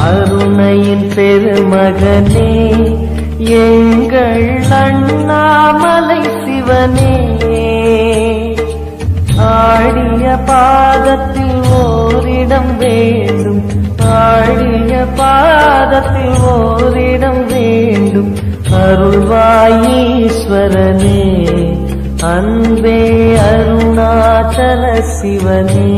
அருணையின் பெருமகனே எங்கள் அண்ணாமலை சிவனே, ஆடிய பாதத்தில் ஓரிடம் வேண்டும், ஆடிய பாதத்தில் ஓரிடம் வேண்டும். அருள்வாயீஸ்வரனே அன்பே அருணாச்சல சிவனே.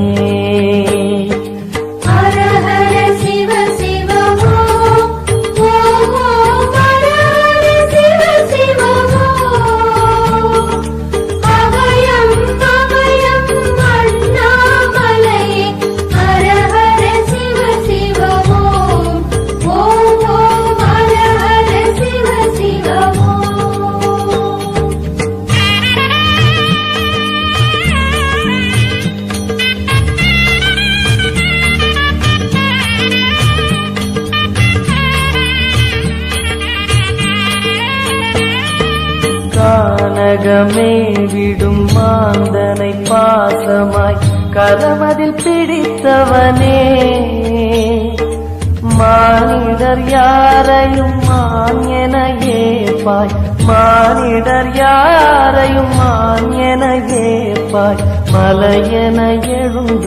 கானகமே விடும் மாந்தனை பாசமாய் கரமதில் பிடித்தவனே, மானிடர் யாரையும் மான் என ஏற்பாய், மானிடர் யாரையும் மான் என ஏற்பாய், மலையென எழுந்து